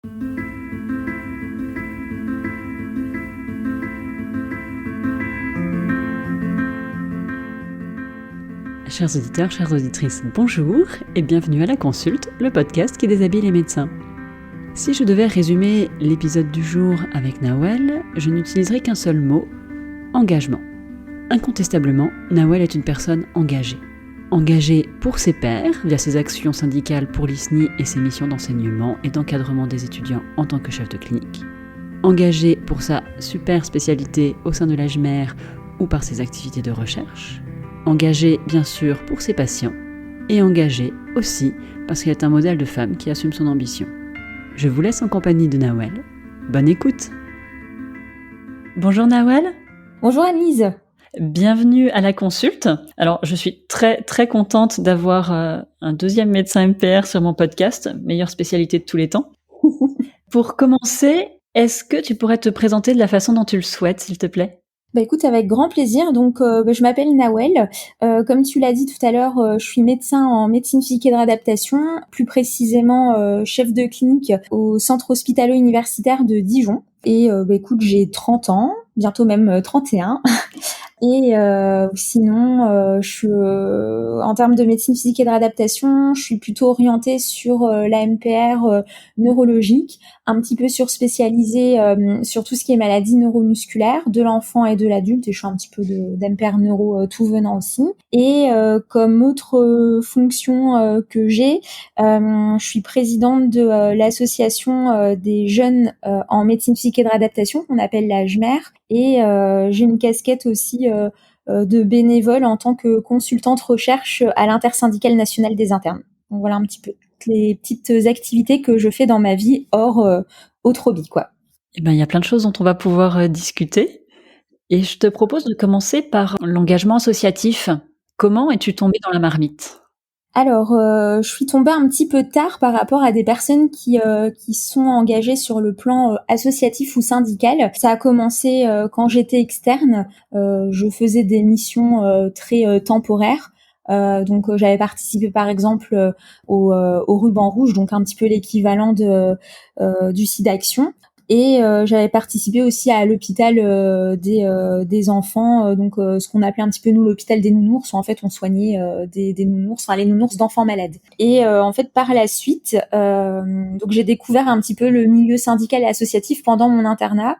Chers auditeurs, chères auditrices, bonjour et bienvenue à La Consulte, le podcast qui déshabille les médecins. Si je devais résumer l'épisode du jour avec Nawel, je n'utiliserai qu'un seul mot, engagement. Incontestablement, Nawel est une personne engagée. Engagée pour ses pairs, via ses actions syndicales pour l'ISNI et ses missions d'enseignement et d'encadrement des étudiants en tant que chef de clinique. Engagée pour sa super spécialité au sein de l'AJMER ou par ses activités de recherche. Engagée, bien sûr, pour ses patients, et engagée aussi parce qu'elle est un modèle de femme qui assume son ambition. Je vous laisse en compagnie de Nawel. Bonne écoute. Bonjour Nawel. Bonjour Anise. Bienvenue à La Consulte. Alors, je suis très très contente d'avoir un deuxième médecin MPR sur mon podcast, meilleure spécialité de tous les temps. Pour commencer, est-ce que tu pourrais te présenter de la façon dont tu le souhaites, s'il te plaît ? Écoute, avec grand plaisir. Donc, je m'appelle Nawel. Comme tu l'as dit tout à l'heure, je suis médecin en médecine physique et de réadaptation, plus précisément chef de clinique au centre hospitalo-universitaire de Dijon. Et écoute, j'ai 30 ans, bientôt même 31. Et sinon, je suis en termes de médecine physique et de réadaptation, je suis plutôt orientée sur la MPR neurologique, un petit peu spécialisée sur tout ce qui est maladie neuromusculaire de l'enfant et de l'adulte, et je suis un petit peu d'MPR neuro tout venant aussi. Et comme autre fonction que j'ai, je suis présidente de l'association des jeunes en médecine physique et de réadaptation, qu'on appelle la JMER, et j'ai une casquette aussi de bénévole en tant que consultante recherche à l'intersyndicale nationale des internes. Donc voilà un petit peu toutes les petites activités que je fais dans ma vie hors autre hobby, quoi. Eh ben, il y a plein de choses dont on va pouvoir discuter. Et je te propose de commencer par l'engagement associatif. Comment es-tu tombée dans la marmite ? Alors, je suis tombée un petit peu tard par rapport à des personnes qui sont engagées sur le plan associatif ou syndical. Ça a commencé quand j'étais externe. Je faisais des missions très temporaires. Donc, j'avais participé par exemple au Ruban Rouge, donc un petit peu l'équivalent du SIDAction. Et j'avais participé aussi à l'hôpital des enfants, donc ce qu'on appelait un petit peu nous l'hôpital des nounours, où en fait on soignait des nounours, enfin les nounours d'enfants malades. Et en fait par la suite, donc j'ai découvert un petit peu le milieu syndical et associatif pendant mon internat.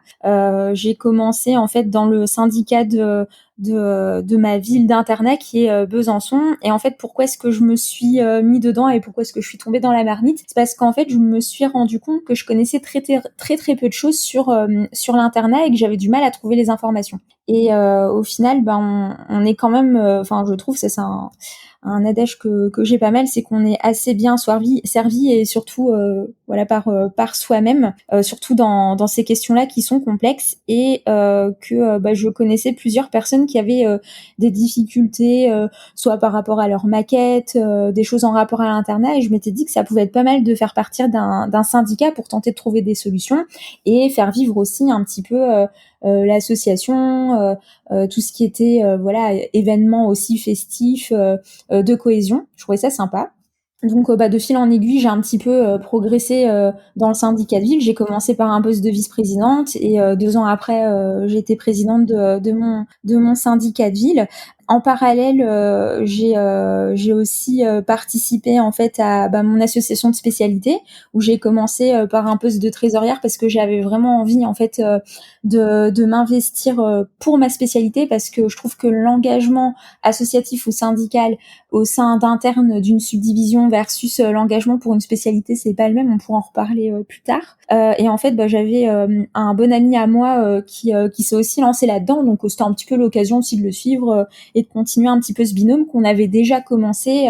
J'ai commencé en fait dans le syndicat de ma ville d'internat qui est Besançon. Et en fait, pourquoi est-ce que je me suis mis dedans et pourquoi est-ce que je suis tombée dans la marmite ? C'est parce qu'en fait, je me suis rendu compte que je connaissais très peu de choses sur l'internat et que j'avais du mal à trouver les informations. Et au final, on est quand même, je trouve ça c'est un adage que j'ai pas mal, c'est qu'on est assez bien servi et surtout par soi-même, surtout dans ces questions-là qui sont complexes, et que je connaissais plusieurs personnes qui avaient des difficultés, soit par rapport à leur maquette, des choses en rapport à l'internat, et je m'étais dit que ça pouvait être pas mal de faire partir d'un syndicat pour tenter de trouver des solutions et faire vivre aussi un petit peu l'association, tout ce qui était événements aussi festifs, de cohésion. Je trouvais ça sympa. Donc de fil en aiguille, j'ai un petit peu progressé dans le syndicat de ville. J'ai commencé par un poste de vice-présidente et 2 ans après, j'ai été présidente de mon syndicat de ville. En parallèle, j'ai aussi participé en fait à mon association de spécialité, où j'ai commencé par un poste de trésorière parce que j'avais vraiment envie en fait de m'investir pour ma spécialité, parce que je trouve que l'engagement associatif ou syndical au sein d'internes d'une subdivision versus l'engagement pour une spécialité, c'est pas le même. On pourra en reparler plus tard. Et en fait, j'avais un bon ami à moi qui s'est aussi lancé là-dedans, donc c'était un petit peu l'occasion aussi de le suivre et de continuer un petit peu ce binôme qu'on avait déjà commencé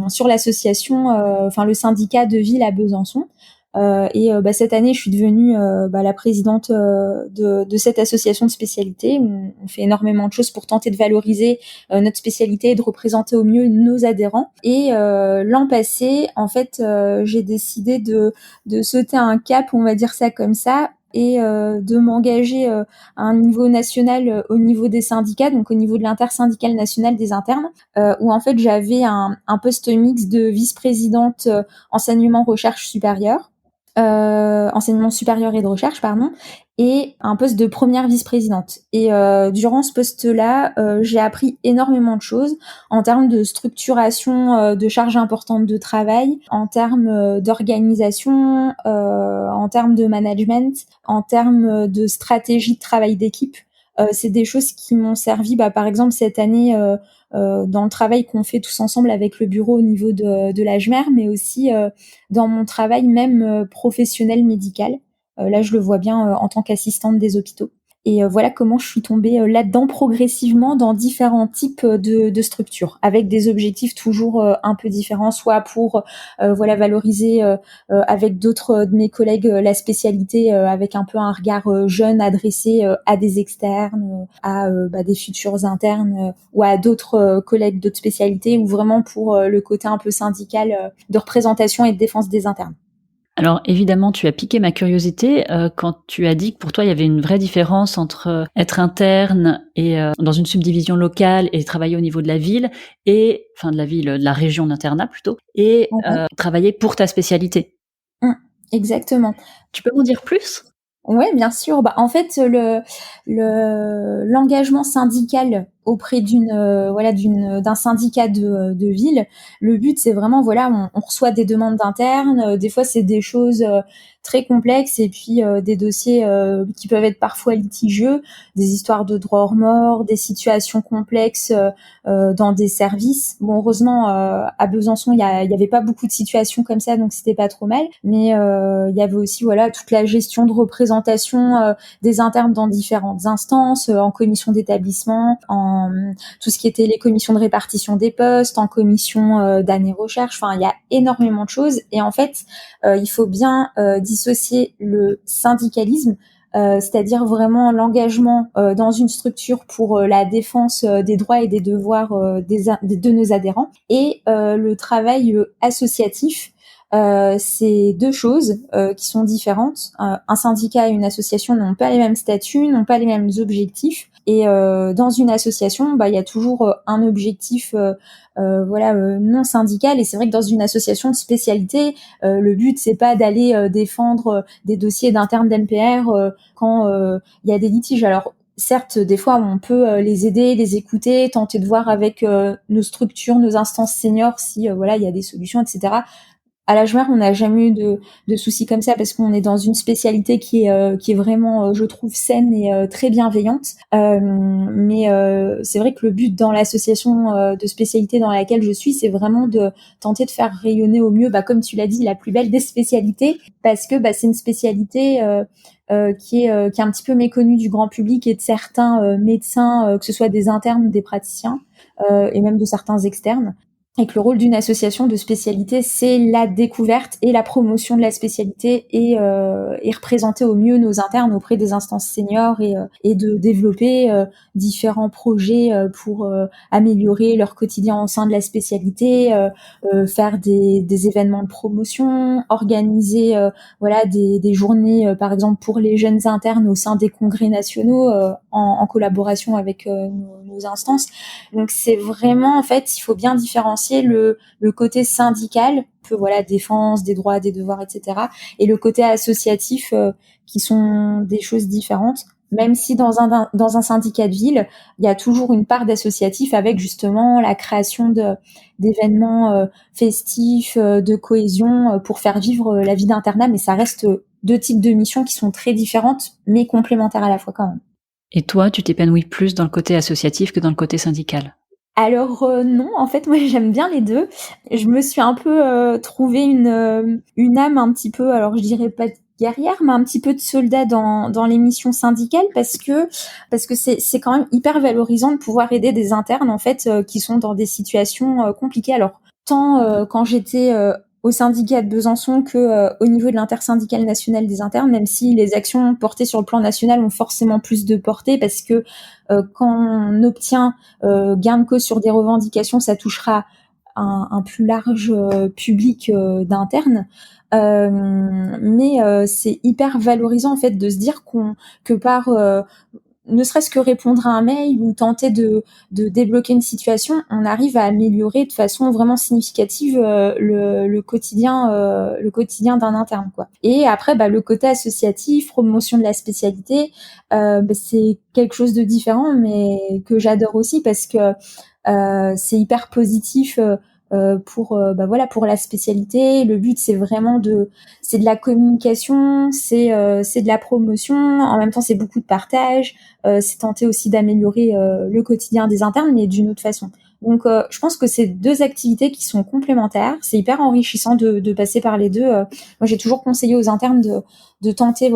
sur l'association, le syndicat de ville à Besançon. Et cette année, je suis devenue la présidente de cette association de spécialité. On fait énormément de choses pour tenter de valoriser notre spécialité et de représenter au mieux nos adhérents. Et l'an passé, en fait, j'ai décidé de sauter un cap, on va dire ça comme ça, et de m'engager à un niveau national, au niveau des syndicats, donc au niveau de l'intersyndicale nationale des internes, où en fait j'avais un poste mixte de vice-présidente enseignement recherche supérieure. enseignement supérieur et de recherche, pardon, et un poste de première vice-présidente. Et durant ce poste-là, j'ai appris énormément de choses en termes de structuration de charges importantes de travail, en termes d'organisation, en termes de management, en termes de stratégie de travail d'équipe. C'est des choses qui m'ont servi, par exemple cette année, dans le travail qu'on fait tous ensemble avec le bureau au niveau de la JMER, mais aussi dans mon travail même professionnel médical. Là, je le vois bien en tant qu'assistante des hôpitaux. Et voilà comment je suis tombée là-dedans progressivement dans différents types de structures, avec des objectifs toujours un peu différents, soit pour voilà valoriser avec d'autres de mes collègues la spécialité avec un peu un regard jeune adressé à des externes, à des futurs internes ou à d'autres collègues d'autres spécialités, ou vraiment pour le côté un peu syndical de représentation et de défense des internes. Alors évidemment, tu as piqué ma curiosité quand tu as dit que pour toi, il y avait une vraie différence entre être interne et dans une subdivision locale et travailler au niveau de la ville, et enfin de la ville, de la région d'internat plutôt, et travailler pour ta spécialité. Exactement. Tu peux m'en dire plus ? Ouais, bien sûr. En fait, l'engagement syndical auprès d'un syndicat de ville, le but c'est vraiment on reçoit des demandes d'internes, des fois c'est des choses très complexes, et puis des dossiers qui peuvent être parfois litigieux, des histoires de droit hors mort, des situations complexes dans des services. Bon, heureusement à Besançon il y avait pas beaucoup de situations comme ça, donc c'était pas trop mal, mais il y avait aussi toute la gestion de représentation des internes dans différentes instances, en commission d'établissement, en tout ce qui était les commissions de répartition des postes, en commission d'année recherche. Enfin, il y a énormément de choses, et en fait il faut bien dissocier le syndicalisme, c'est-à-dire vraiment l'engagement dans une structure pour la défense des droits et des devoirs de nos adhérents, et le travail associatif. C'est deux choses qui sont différentes. Un syndicat et une association n'ont pas les mêmes statuts, n'ont pas les mêmes objectifs. Et dans une association, il y a toujours un objectif non syndical. Et c'est vrai que dans une association de spécialité, le but c'est pas d'aller défendre des dossiers d'internes d'NPR quand il y a des litiges. Alors certes, des fois, on peut les aider, les écouter, tenter de voir avec nos structures, nos instances seniors si il y a des solutions, etc. À la JMER, on n'a jamais eu de soucis comme ça, parce qu'on est dans une spécialité qui est vraiment, je trouve, saine et très bienveillante. Mais c'est vrai que le but dans l'association de spécialité dans laquelle je suis, c'est vraiment de tenter de faire rayonner au mieux, comme tu l'as dit, la plus belle des spécialités, parce que c'est une spécialité qui est un petit peu méconnue du grand public et de certains médecins, que ce soit des internes ou des praticiens, et même de certains externes. Et que le rôle d'une association de spécialité, c'est la découverte et la promotion de la spécialité, et représenter au mieux nos internes auprès des instances seniors, et de développer différents projets pour améliorer leur quotidien au sein de la spécialité, faire des événements de promotion, organiser des journées par exemple pour les jeunes internes au sein des congrès nationaux en collaboration avec nos instances. Donc c'est vraiment, en fait, il faut bien différencier le côté syndical, que défense des droits, des devoirs, etc., et le côté associatif, qui sont des choses différentes. Même si dans un syndicat de ville, il y a toujours une part d'associatif, avec justement la création d'événements festifs, de cohésion, pour faire vivre la vie d'internat, mais ça reste deux types de missions qui sont très différentes, mais complémentaires à la fois quand même. Et toi, tu t'épanouis plus dans le côté associatif que dans le côté syndical ? Alors non, en fait moi j'aime bien les deux. Je me suis un peu trouvé une âme un petit peu, alors je dirais pas de guerrière, mais un petit peu de soldat dans les missions syndicales, parce que c'est quand même hyper valorisant de pouvoir aider des internes en fait qui sont dans des situations compliquées. Alors tant quand j'étais au syndicat de Besançon que au niveau de l'intersyndicale nationale des internes, même si les actions portées sur le plan national ont forcément plus de portée, parce que quand on obtient gain de cause sur des revendications, ça touchera un plus large public d'internes. Mais c'est hyper valorisant en fait de se dire que par ne serait-ce que répondre à un mail ou tenter de débloquer une situation, on arrive à améliorer de façon vraiment significative le quotidien d'un interne, quoi. Et après, le côté associatif, promotion de la spécialité, c'est quelque chose de différent, mais que j'adore aussi parce que c'est hyper positif pour la spécialité. Le but, c'est vraiment c'est de la communication, c'est de la promotion. En même temps, c'est beaucoup de partage. C'est tenter aussi d'améliorer le quotidien des internes, mais d'une autre façon. Donc, je pense que c'est deux activités qui sont complémentaires. C'est hyper enrichissant de passer par les deux. Moi, j'ai toujours conseillé aux internes de tenter,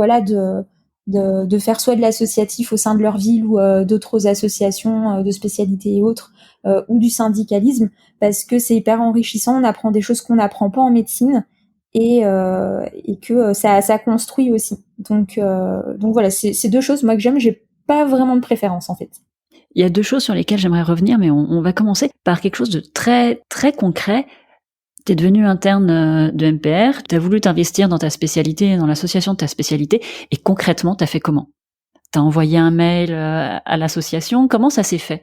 de faire soit de l'associatif au sein de leur ville ou d'autres associations de spécialités et autres, ou du syndicalisme, parce que c'est hyper enrichissant. On apprend des choses qu'on n'apprend pas en médecine et que ça construit aussi. Donc voilà, c'est deux choses moi que j'aime. J'ai pas vraiment de préférence en fait. Il y a deux choses sur lesquelles j'aimerais revenir, mais on va commencer par quelque chose de très très concret. Tu es devenu interne de MPR, tu as voulu t'investir dans ta spécialité, dans l'association de ta spécialité, et concrètement, tu as fait comment? Tu as envoyé un mail à l'association? Comment ça s'est fait?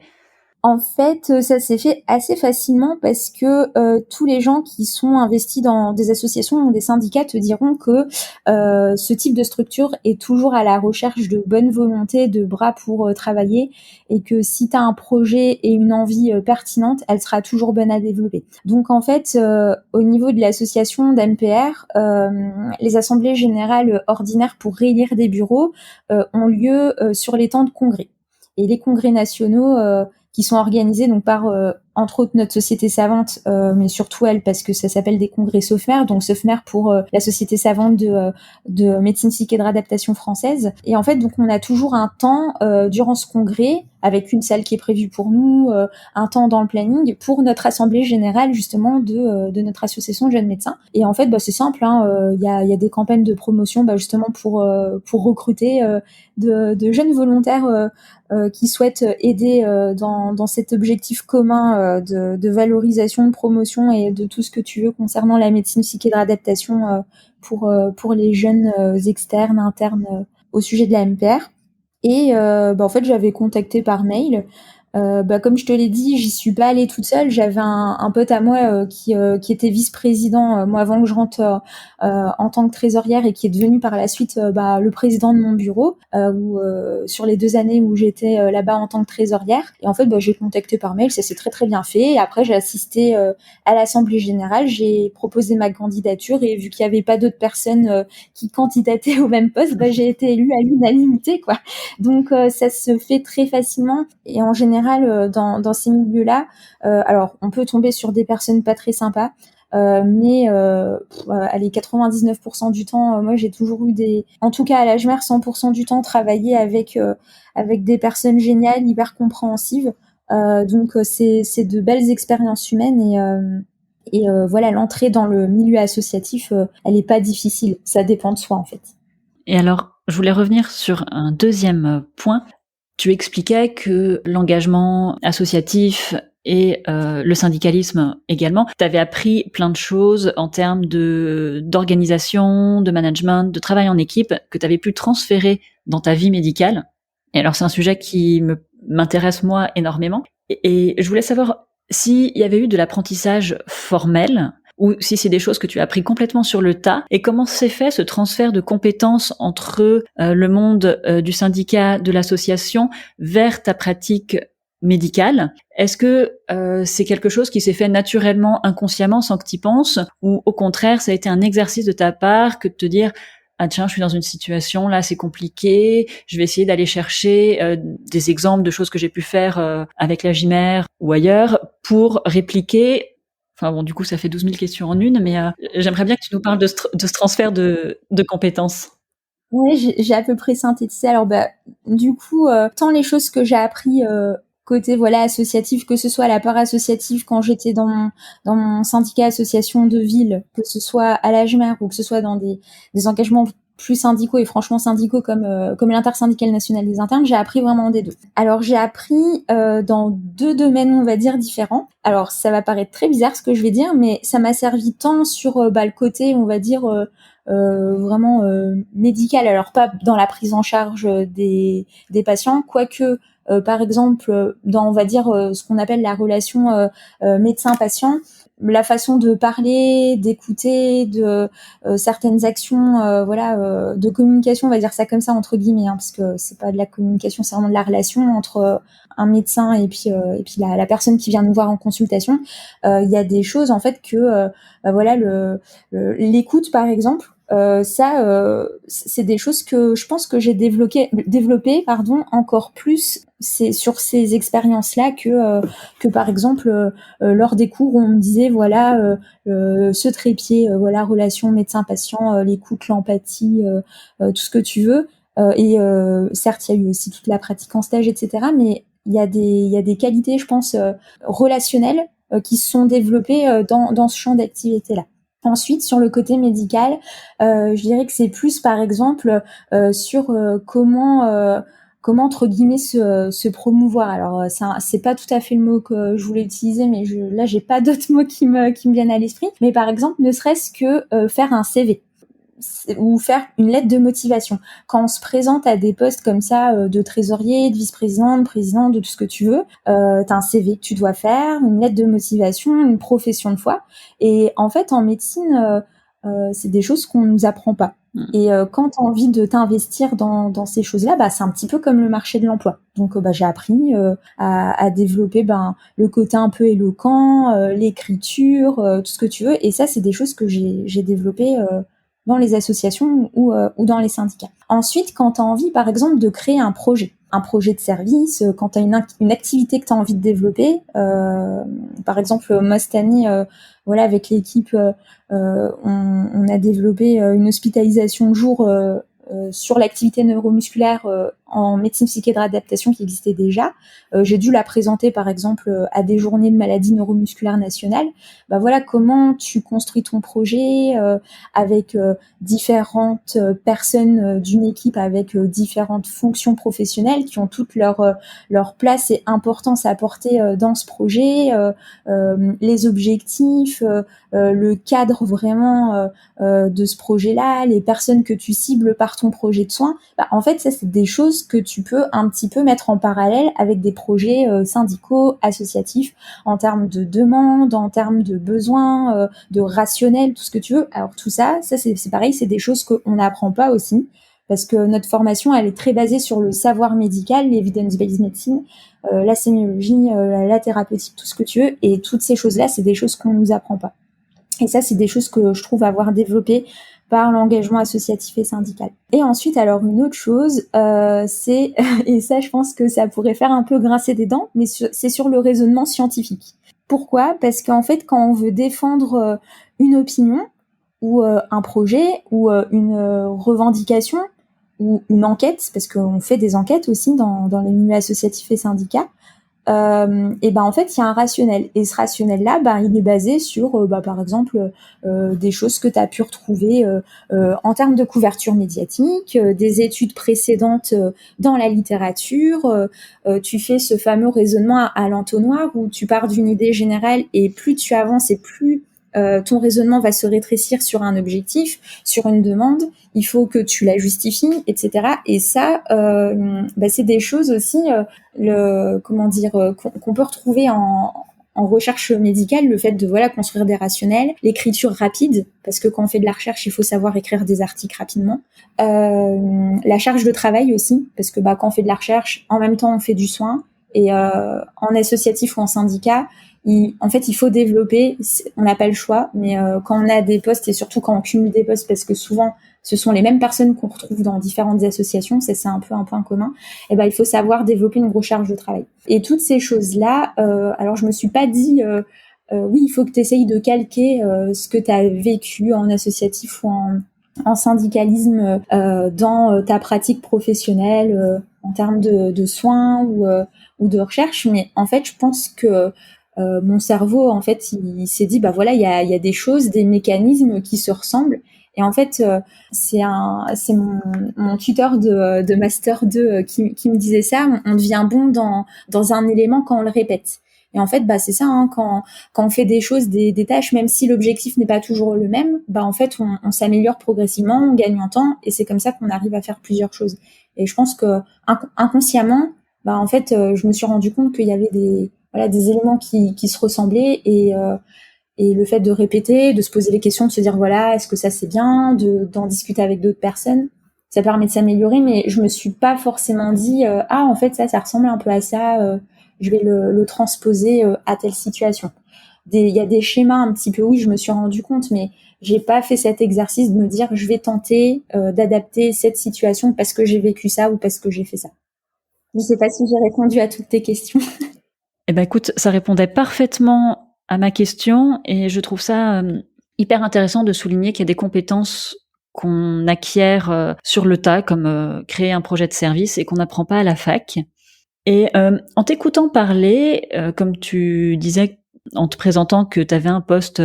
En fait, ça s'est fait assez facilement parce que tous les gens qui sont investis dans des associations ou des syndicats te diront que ce type de structure est toujours à la recherche de bonne volonté, de bras pour travailler, et que si tu as un projet et une envie pertinente, elle sera toujours bonne à développer. Donc en fait, au niveau de l'association d'MPR, les assemblées générales ordinaires pour réélire des bureaux ont lieu sur les temps de congrès. Et les congrès nationaux qui sont organisés donc par entre autres notre société savante, mais surtout elle parce que ça s'appelle des congrès SOFMER, donc SOFMER pour la société savante de médecine psychique et de réadaptation française. Et en fait donc on a toujours un temps durant ce congrès avec une salle qui est prévue pour nous, un temps dans le planning pour notre assemblée générale justement de notre association de jeunes médecins. Et en fait c'est simple, il y a des campagnes de promotion justement pour recruter de jeunes volontaires qui souhaitent aider dans cet objectif commun de valorisation, de promotion et de tout ce que tu veux concernant la médecine psychique et de réadaptation pour les jeunes externes, internes au sujet de la MPR. Et en fait, j'avais contacté par mail. Comme je te l'ai dit, j'y suis pas allée toute seule. J'avais un pote à moi qui était vice-président moi avant que je rentre en tant que trésorière et qui est devenu par la suite le président de mon bureau sur les 2 années où j'étais là-bas en tant que trésorière. Et en fait, j'ai contacté par mail, ça s'est très très bien fait. Et après, j'ai assisté à l'assemblée générale, j'ai proposé ma candidature et vu qu'il y avait pas d'autres personnes qui candidataient au même poste, j'ai été élue à l'unanimité, quoi. Donc ça se fait très facilement et en général dans ces milieux-là, alors on peut tomber sur des personnes pas très sympas, mais allez 99% du temps, moi j'ai toujours eu en tout cas à l'AJMER 100% du temps travaillé avec des personnes géniales, hyper compréhensives. Donc c'est de belles expériences humaines et voilà, l'entrée dans le milieu associatif, elle est pas difficile, ça dépend de soi en fait. Et alors, je voulais revenir sur un deuxième point. Tu expliquais que l'engagement associatif et le syndicalisme également, tu avais appris plein de choses en termes d'organisation, de management, de travail en équipe que tu avais pu transférer dans ta vie médicale. Et alors, c'est un sujet qui m'intéresse moi énormément. Et je voulais savoir s'il y avait eu de l'apprentissage formel ou si c'est des choses que tu as appris complètement sur le tas, et comment s'est fait ce transfert de compétences entre le monde du syndicat, de l'association, vers ta pratique médicale. Est-ce que c'est quelque chose qui s'est fait naturellement, inconsciemment, sans que tu y penses, ou au contraire, ça a été un exercice de ta part que de te dire « Ah tiens, je suis dans une situation, là c'est compliqué, je vais essayer d'aller chercher des exemples de choses que j'ai pu faire avec la JMER ou ailleurs pour répliquer ». Enfin bon, du coup, ça fait 12 000 questions en une, mais j'aimerais bien que tu nous parles de ce transfert de compétences. Oui, j'ai à peu près synthétisé. Alors, du coup, tant les choses que j'ai appris côté associatif, que ce soit à la part associative quand j'étais dans mon syndicat association de ville, que ce soit à l'AJMER ou que ce soit dans des engagements plus syndicaux et franchement syndicaux comme l'intersyndicale nationale des internes, j'ai appris vraiment des deux. Alors j'ai appris dans deux domaines on va dire différents. Alors ça va paraître très bizarre ce que je vais dire, mais ça m'a servi tant sur le côté on va dire vraiment médicale. Alors pas dans la prise en charge des patients, quoique par exemple dans, on va dire, ce qu'on appelle la relation médecin-patient, la façon de parler, d'écouter, de certaines actions, de communication, on va dire ça comme ça entre guillemets, parce que c'est pas de la communication, c'est vraiment de la relation entre un médecin et puis la personne qui vient nous voir en consultation. Il y a des choses en fait que l'écoute par exemple. C'est des choses que je pense que j'ai développé encore plus. C'est sur ces expériences-là que par exemple lors des cours où on me disait ce trépied, relation médecin-patient, l'écoute, l'empathie, tout ce que tu veux. Certes, il y a eu aussi toute la pratique en stage, etc. Mais il y a des qualités, je pense, relationnelles qui se sont développées dans ce champ d'activité-là. Ensuite, sur le côté médical, je dirais que c'est plus, par exemple, sur comment entre guillemets se promouvoir. Alors, c'est pas tout à fait le mot que je voulais utiliser, mais là, j'ai pas d'autres mots qui me viennent à l'esprit. Mais par exemple, ne serait-ce que faire un CV ou faire une lettre de motivation. Quand on se présente à des postes comme ça, de trésorier, de vice-président, de président, de tout ce que tu veux, t'as un CV que tu dois faire, une lettre de motivation, une profession de foi. Et en fait, en médecine, c'est des choses qu'on nous apprend pas. Et quand tu as envie de t'investir dans ces choses-là, c'est un petit peu comme le marché de l'emploi. Donc j'ai appris à développer le côté un peu éloquent, l'écriture, tout ce que tu veux. Et ça, c'est des choses que j'ai développées dans les associations ou dans les syndicats. Ensuite, quand tu as envie, par exemple, de créer un projet de service, quand tu as une activité que tu as envie de développer, par exemple, moi, cette année, avec l'équipe, on a développé une hospitalisation de jour sur l'activité neuromusculaire en médecine psychique de réadaptation qui existait déjà. J'ai dû la présenter par exemple à des journées de maladies neuromusculaires nationales. Comment tu construis ton projet avec différentes personnes d'une équipe avec différentes fonctions professionnelles qui ont toutes leur place et importance à apporter dans ce projet, les objectifs, le cadre vraiment de ce projet-là, les personnes que tu cibles par ton projet de soins. En fait, ça, c'est des choses que tu peux un petit peu mettre en parallèle avec des projets syndicaux, associatifs, en termes de demandes, en termes de besoins, de rationnel, tout ce que tu veux. Alors tout ça c'est pareil, c'est des choses qu'on n'apprend pas aussi, parce que notre formation, elle est très basée sur le savoir médical, l'evidence-based medicine, la sémiologie, la thérapeutique, tout ce que tu veux. Et toutes ces choses-là, c'est des choses qu'on nous apprend pas. Et ça, c'est des choses que je trouve avoir développées par l'engagement associatif et syndical. Et ensuite, alors une autre chose, c'est, et ça je pense que ça pourrait faire un peu grincer des dents, mais c'est sur le raisonnement scientifique. Pourquoi ? Parce qu'en fait, quand on veut défendre une opinion, ou un projet, ou une revendication, ou une enquête, parce qu'on fait des enquêtes aussi dans les milieux associatifs et syndicats, en fait il y a un rationnel, et ce rationnel là il est basé sur par exemple des choses que tu as pu retrouver en termes de couverture médiatique, des études précédentes dans la littérature, tu fais ce fameux raisonnement à l'entonnoir où tu pars d'une idée générale et plus tu avances et plus ton raisonnement va se rétrécir sur un objectif, sur une demande, il faut que tu la justifies, etc. Et ça, c'est des choses aussi, qu'on peut retrouver en recherche médicale, le fait de construire des rationnels, l'écriture rapide, parce que quand on fait de la recherche, il faut savoir écrire des articles rapidement. La charge de travail aussi, parce que quand on fait de la recherche, en même temps on fait du soin, et en associatif ou en syndicat, il faut développer, on n'a pas le choix, mais quand on a des postes, et surtout quand on cumule des postes, parce que souvent ce sont les mêmes personnes qu'on retrouve dans différentes associations, ça c'est un peu un point commun, il faut savoir développer une grosse charge de travail. Et toutes ces choses-là, alors je me suis pas dit oui, il faut que tu essayes de calquer ce que tu as vécu en associatif ou en syndicalisme dans ta pratique professionnelle en termes de soins ou de recherche, mais en fait je pense que mon cerveau, en fait, il s'est dit, il y a des choses, des mécanismes qui se ressemblent. Et en fait, c'est mon tuteur de Master 2 qui me disait ça. On devient bon dans un élément quand on le répète. Et en fait, c'est ça, hein, quand on fait des choses, des tâches, même si l'objectif n'est pas toujours le même, en fait, on s'améliore progressivement, on gagne en temps, et c'est comme ça qu'on arrive à faire plusieurs choses. Et je pense que inconsciemment, en fait, je me suis rendu compte qu'il y avait des éléments qui se ressemblaient, et le fait de répéter, de se poser les questions, de se dire est-ce que ça c'est bien, d'en discuter avec d'autres personnes, ça permet de s'améliorer. Mais je me suis pas forcément dit en fait ça ressemble un peu à ça, je vais le transposer à telle situation. Il y a des schémas un petit peu, oui, je me suis rendu compte, mais j'ai pas fait cet exercice de me dire je vais tenter d'adapter cette situation parce que j'ai vécu ça ou parce que j'ai fait ça. Je sais pas si j'ai répondu à toutes tes questions. Eh ben écoute, ça répondait parfaitement à ma question, et je trouve ça hyper intéressant de souligner qu'il y a des compétences qu'on acquiert sur le tas, comme créer un projet de service, et qu'on n'apprend pas à la fac. Et en t'écoutant parler, comme tu disais en te présentant que tu avais un poste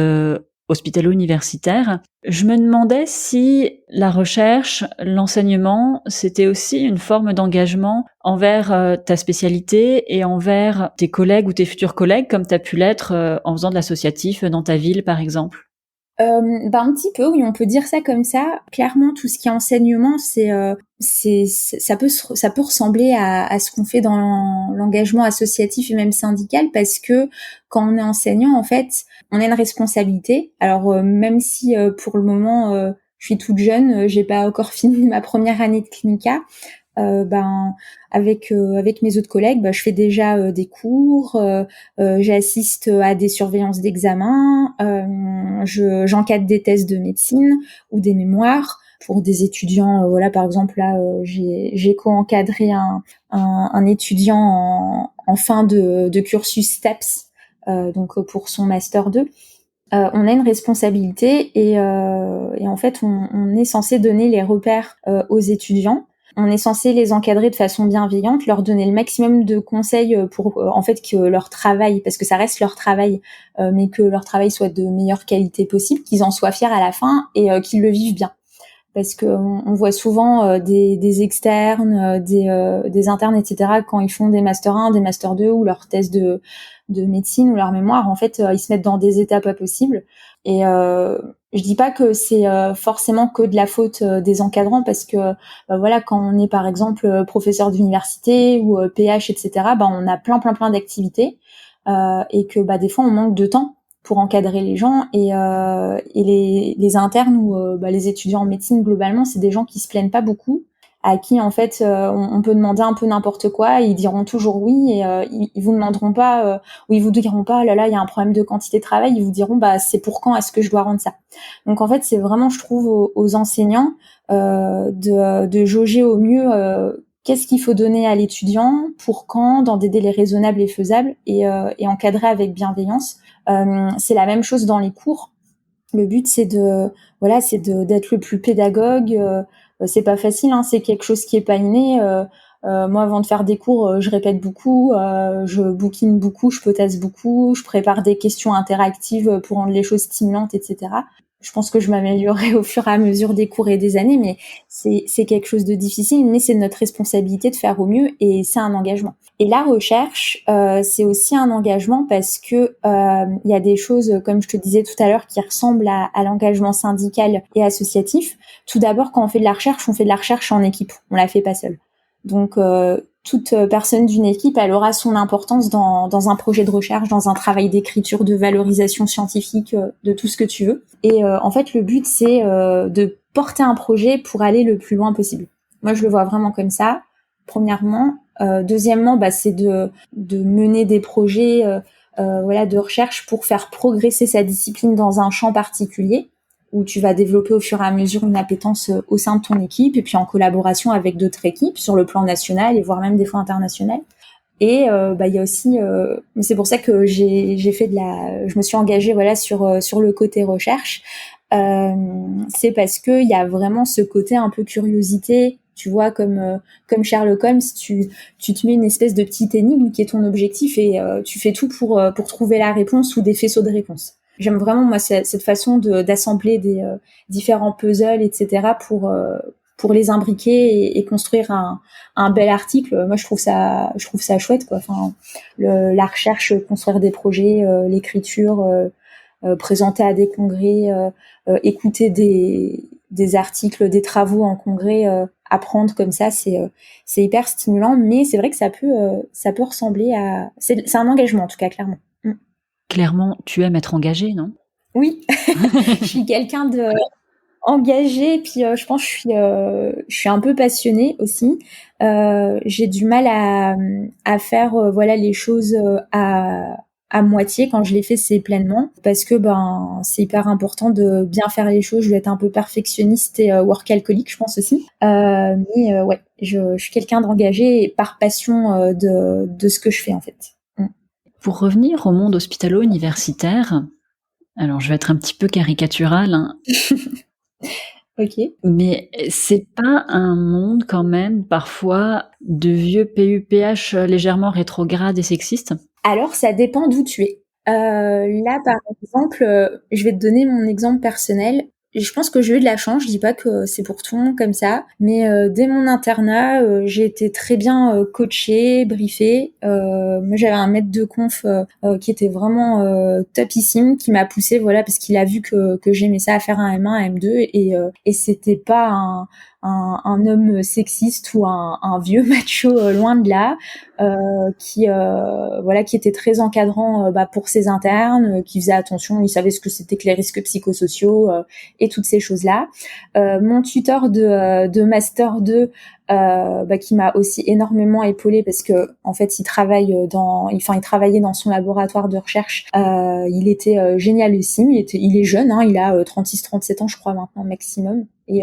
hospitalo-universitaire, je me demandais si la recherche, l'enseignement, c'était aussi une forme d'engagement envers ta spécialité et envers tes collègues ou tes futurs collègues, comme tu as pu l'être en faisant de l'associatif dans ta ville, par exemple. Un petit peu, oui, on peut dire ça comme ça. Clairement, tout ce qui est enseignement, ça peut ressembler à ce qu'on fait dans l'engagement associatif et même syndical, parce que quand on est enseignant, en fait, on a une responsabilité. Alors même si pour le moment je suis toute jeune, j'ai pas encore fini ma première année de clinica. Avec mes autres collègues, je fais déjà des cours, j'assiste à des surveillances d'examen, j'encadre des tests de médecine ou des mémoires pour des étudiants. Par exemple là, j'ai co-encadré un étudiant en fin de cursus STAPS, donc pour son master 2. On a une responsabilité, et en fait on est censé donner les repères aux étudiants. On est censé les encadrer de façon bienveillante, leur donner le maximum de conseils pour en fait que leur travail, parce que ça reste leur travail, mais que leur travail soit de meilleure qualité possible, qu'ils en soient fiers à la fin, et qu'ils le vivent bien. Parce que on voit souvent des externes, des internes, etc., quand ils font des master 1, des master 2 ou leurs tests de médecine ou leur mémoire, en fait, ils se mettent dans des états pas possibles. Et je dis pas que c'est forcément que de la faute des encadrants, parce que quand on est par exemple professeur d'université ou PH, etc., on a plein d'activités, et que des fois on manque de temps pour encadrer les gens, et les internes ou les étudiants en médecine globalement, c'est des gens qui se plaignent pas beaucoup, à qui en fait on peut demander un peu n'importe quoi, et ils diront toujours oui, et ils vous demanderont pas ou ils vous diront pas là il y a un problème de quantité de travail, ils vous diront c'est pour quand est-ce que je dois rendre ça. Donc en fait c'est vraiment, je trouve, aux enseignants de jauger au mieux qu'est-ce qu'il faut donner à l'étudiant, pour quand, dans des délais raisonnables et faisables, et encadrer avec bienveillance. C'est la même chose dans les cours. Le but c'est d'être le plus pédagogue. C'est pas facile, hein, c'est quelque chose qui est pas inné. Moi, avant de faire des cours, je répète beaucoup, je bouquine beaucoup, je potasse beaucoup, je prépare des questions interactives pour rendre les choses stimulantes, etc. Je pense que je m'améliorerai au fur et à mesure des cours et des années, mais c'est quelque chose de difficile, mais c'est notre responsabilité de faire au mieux, et c'est un engagement. Et la recherche, c'est aussi un engagement, parce que y a des choses, comme je te disais tout à l'heure, qui ressemblent à l'engagement syndical et associatif. Tout d'abord, quand on fait de la recherche, on fait de la recherche en équipe, on la fait pas seule. Donc toute personne d'une équipe, elle aura son importance dans un projet de recherche, dans un travail d'écriture, de valorisation scientifique, de tout ce que tu veux. Et en fait, le but, c'est de porter un projet pour aller le plus loin possible. Moi, je le vois vraiment comme ça, premièrement. Deuxièmement, c'est de mener des projets de recherche pour faire progresser sa discipline dans un champ particulier, où tu vas développer au fur et à mesure une appétence au sein de ton équipe, et puis en collaboration avec d'autres équipes sur le plan national, et voire même des fois international. Et il y a aussi, c'est pour ça que je me suis engagée sur le côté recherche. C'est parce que il y a vraiment ce côté un peu curiosité, tu vois, comme Sherlock Holmes, tu te mets une espèce de petite énigme qui est ton objectif, et tu fais tout pour trouver la réponse, ou des faisceaux de réponses. J'aime vraiment, moi, cette façon d'assembler des différents puzzles, etc., pour les imbriquer et construire un bel article. Moi, je trouve ça chouette, quoi. Enfin, la recherche, construire des projets, l'écriture, présenter à des congrès, écouter des articles, des travaux en congrès, apprendre comme ça, c'est hyper stimulant. Mais c'est vrai que ça peut ressembler à, c'est un engagement en tout cas, clairement. Clairement, tu aimes être engagée, non? Oui, je suis quelqu'un de engagé, puis je pense que je suis un peu passionnée aussi. J'ai du mal à faire voilà les choses à moitié. Quand je les fais, c'est pleinement, parce que c'est hyper important de bien faire les choses. Je vais être un peu perfectionniste et workaholic, je pense aussi. Mais ouais, je suis quelqu'un d'engagé et par passion de ce que je fais en fait. Pour revenir au monde hospitalo-universitaire, alors je vais être un petit peu caricaturale, hein. Ok. Mais c'est pas un monde quand même parfois de vieux PUPH légèrement rétrogrades et sexistes? Alors, ça dépend d'où tu es. Là, par exemple, je vais te donner mon exemple personnel. Je pense que j'ai eu de la chance, je dis pas que c'est pour tout le monde comme ça, mais dès mon internat, j'ai été très bien coachée, briefée. Moi, j'avais un maître de conf qui était vraiment topissime, qui m'a poussée, voilà, parce qu'il a vu que j'aimais ça à faire un M1, un M2, et c'était pas un homme sexiste ou un vieux macho, loin de là. Qui était très encadrant pour ses internes, qui faisait attention, il savait ce que c'était que les risques psychosociaux et toutes ces choses-là. Mon tuteur de master 2 qui m'a aussi énormément épaulée, parce que en fait il travaillait dans son laboratoire de recherche. Il était génialissime, il est jeune, hein, il a 36-37 ans je crois maintenant maximum, et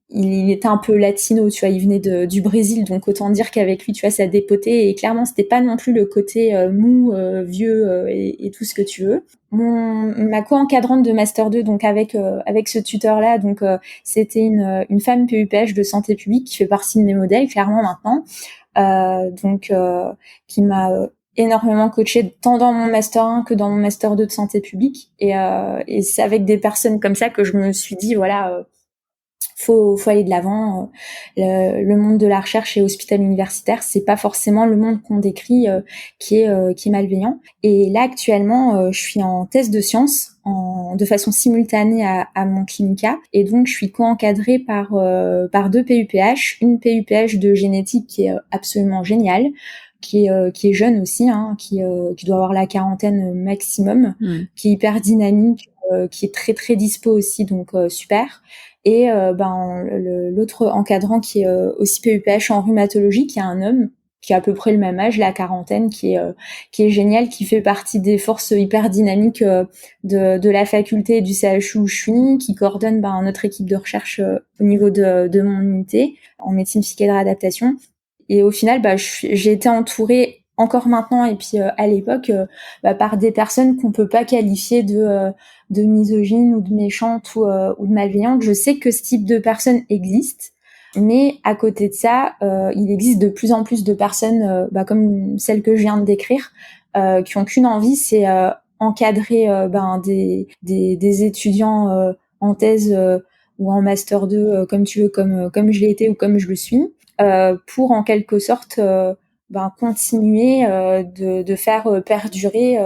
il était un peu latino, tu vois, il venait du Brésil, donc autant dire qu'avec lui, tu vois, ça dépotait, et clairement, c'était pas non plus le côté mou, vieux, et tout ce que tu veux. Ma co-encadrante de Master 2, donc avec ce tuteur-là, donc c'était une femme PUPH de santé publique qui fait partie de mes modèles, clairement, maintenant, qui m'a énormément coachée tant dans mon Master 1 que dans mon Master 2 de santé publique, et c'est avec des personnes comme ça que je me suis dit, voilà, faut aller de l'avant. Le monde de la recherche et hospital universitaire, c'est pas forcément le monde qu'on décrit qui est malveillant. Et là actuellement, je suis en thèse de sciences de façon simultanée à mon clinica, et donc je suis co-encadrée par deux PUPH, une PUPH de génétique qui est absolument géniale, qui est jeune aussi, hein, qui doit avoir la quarantaine maximum, qui est hyper dynamique, qui est très très dispo aussi, donc super. Et l'autre encadrant qui est aussi PUPH en rhumatologie, qui est un homme qui a à peu près le même âge, la quarantaine, qui est génial, qui fait partie des forces hyper dynamiques de la faculté et du CHU où je suis, qui coordonne notre équipe de recherche au niveau de mon unité en médecine psychiatre et réadaptation. Et au final, j'ai été entourée encore maintenant et puis à l'époque par des personnes qu'on peut pas qualifier de misogynes ou de méchantes ou de malveillantes. Je sais que ce type de personnes existe, mais à côté de ça, il existe de plus en plus de personnes comme celles que je viens de décrire, qui ont qu'une envie, c'est encadrer des étudiants en thèse ou en master 2, comme tu veux, comme je l'ai été ou comme je le suis, pour en quelque sorte continuer de faire perdurer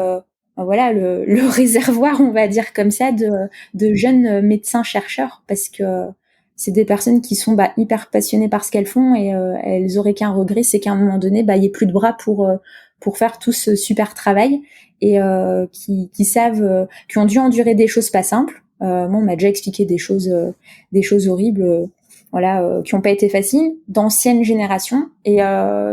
le réservoir, on va dire comme ça, de jeunes médecins chercheurs, parce que c'est des personnes qui sont hyper passionnées par ce qu'elles font, et elles auraient qu'un regret, c'est qu'à un moment donné il y ait plus de bras pour faire tout ce super travail, et qui savent, qui ont dû endurer des choses pas simples. Moi, on m'a déjà expliqué des choses horribles, qui n'ont pas été faciles, d'anciennes générations, et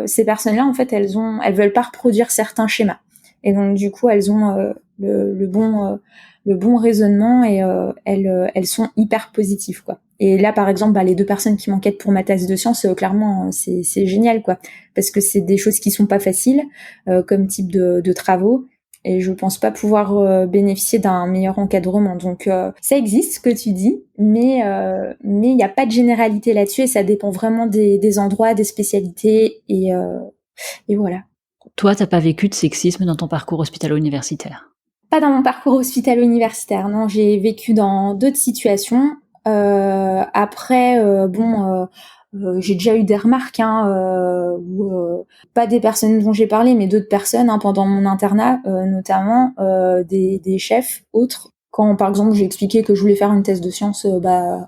ces personnes-là, en fait, elles veulent pas reproduire certains schémas, et donc du coup elles ont le bon raisonnement, et elles sont hyper positives, quoi. Et là, par exemple, les deux personnes qui m'enquêtent pour ma thèse de sciences, clairement, c'est génial, quoi, parce que c'est des choses qui sont pas faciles comme type de travaux. Et je pense pas pouvoir bénéficier d'un meilleur encadrement. Donc ça existe, ce que tu dis, mais il n'y a pas de généralité là-dessus, et ça dépend vraiment des endroits, des spécialités, et voilà. Toi, t'as pas vécu de sexisme dans ton parcours hospitalo-universitaire? Pas dans mon parcours hospitalo-universitaire, non. J'ai vécu dans d'autres situations. Après, j'ai déjà eu des remarques, pas des personnes dont j'ai parlé, mais d'autres personnes pendant mon internat, notamment des chefs autres. Quand, par exemple, j'ai expliqué que je voulais faire une thèse de sciences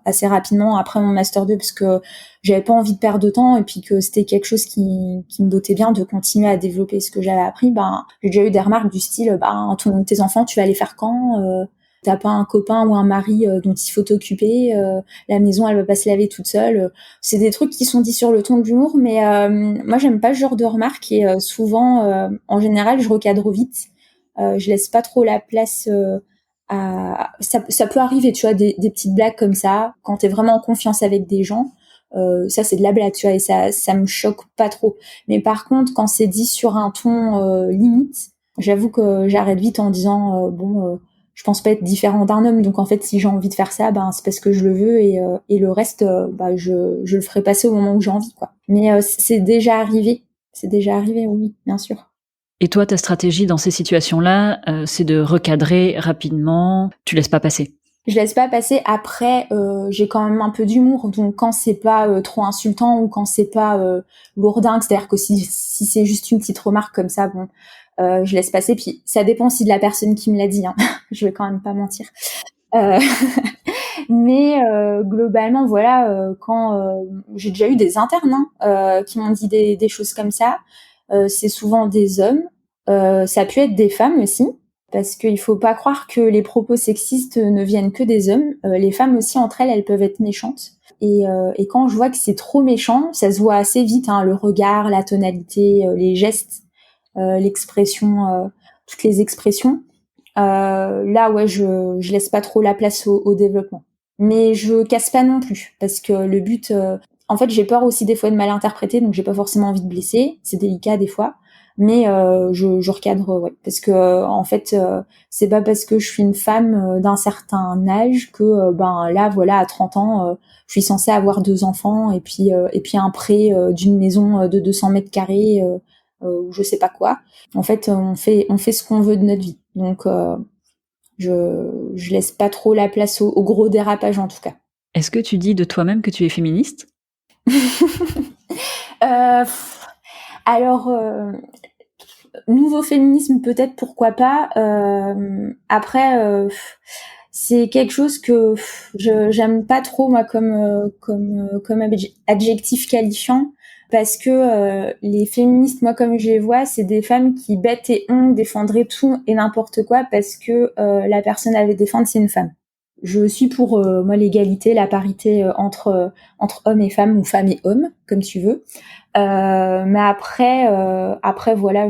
assez rapidement après mon master 2 parce que j'avais pas envie de perdre de temps et puis que c'était quelque chose qui me bottait bien de continuer à développer ce que j'avais appris, j'ai déjà eu des remarques du style tes enfants, tu vas les faire quand t'as pas un copain ou un mari dont il faut t'occuper, la maison elle va pas se laver toute seule. C'est des trucs qui sont dits sur le ton de l'humour, mais moi j'aime pas ce genre de remarques et souvent, en général, je recadre vite. Je laisse pas trop la place ça peut arriver, tu vois, des petites blagues comme ça, quand t'es vraiment en confiance avec des gens. Ça c'est de la blague, tu vois, et ça me choque pas trop. Mais par contre, quand c'est dit sur un ton limite, j'avoue que j'arrête vite en disant je pense pas être différent d'un homme, donc en fait si j'ai envie de faire ça, c'est parce que je le veux et le reste je le ferai passer au moment où j'ai envie, quoi. Mais c'est déjà arrivé, oui, bien sûr. Et toi, ta stratégie dans ces situations-là, c'est de recadrer rapidement, tu laisses pas passer? Je laisse pas passer. Après, j'ai quand même un peu d'humour, donc quand c'est pas trop insultant ou quand c'est pas lourdingue, c'est-à-dire que si c'est juste une petite remarque comme ça, je laisse passer. Puis ça dépend aussi de la personne qui me l'a dit, hein. Je vais quand même pas mentir. Mais globalement, voilà, quand j'ai déjà eu des internes qui m'ont dit des choses comme ça, c'est souvent des hommes. Ça a pu être des femmes aussi. Parce qu'il faut pas croire que les propos sexistes ne viennent que des hommes. Les femmes aussi, entre elles peuvent être méchantes. Et quand je vois que c'est trop méchant, ça se voit assez vite, le regard, la tonalité, les gestes, l'expression, toutes les expressions. Là, ouais, je laisse pas trop la place au développement. Mais je casse pas non plus, parce que le but... en fait, j'ai peur aussi des fois de mal interpréter, donc j'ai pas forcément envie de blesser. C'est délicat des fois. Mais je recadre, ouais, parce que en fait c'est pas parce que je suis une femme d'un certain âge que là voilà à 30 ans je suis censée avoir 2 enfants et puis un prêt d'une maison de 200 mètres carrés ou je sais pas quoi. En fait on fait ce qu'on veut de notre vie, donc je laisse pas trop la place au gros dérapage en tout cas. Est-ce que tu dis de toi-même que tu es féministe? Alors nouveau féminisme peut-être, pourquoi pas. Après c'est quelque chose que j'aime pas trop moi comme adjectif qualifiant, parce que les féministes, moi comme je les vois, c'est des femmes qui bêtes et ondes défendraient tout et n'importe quoi parce que la personne à les défendre c'est une femme. Je suis pour moi l'égalité, la parité entre hommes et femmes ou femmes et hommes, comme tu veux. Mais après voilà,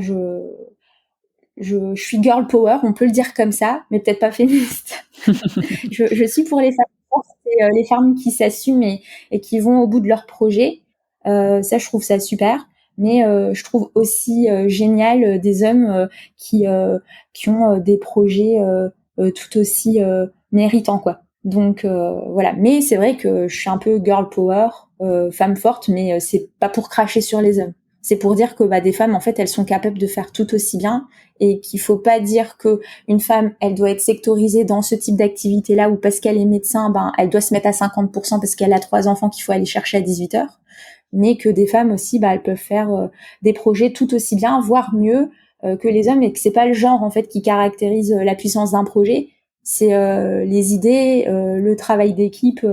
je suis girl power, on peut le dire comme ça, mais peut-être pas féministe. je suis pour les femmes fortes et les femmes qui s'assument et qui vont au bout de leur projet. Ça, je trouve ça super. Mais je trouve aussi génial des hommes qui ont des projets tout aussi méritants, quoi. Donc voilà. Mais c'est vrai que je suis un peu girl power, femme forte, mais c'est pas pour cracher sur les hommes. C'est pour dire que des femmes, en fait, elles sont capables de faire tout aussi bien et qu'il faut pas dire que une femme, elle doit être sectorisée dans ce type d'activité-là ou parce qu'elle est médecin, elle doit se mettre à 50% parce qu'elle a 3 enfants qu'il faut aller chercher à 18 heures. Mais que des femmes aussi, elles peuvent faire des projets tout aussi bien, voire mieux que les hommes, et que c'est pas le genre, en fait, qui caractérise la puissance d'un projet. C'est les idées, le travail d'équipe,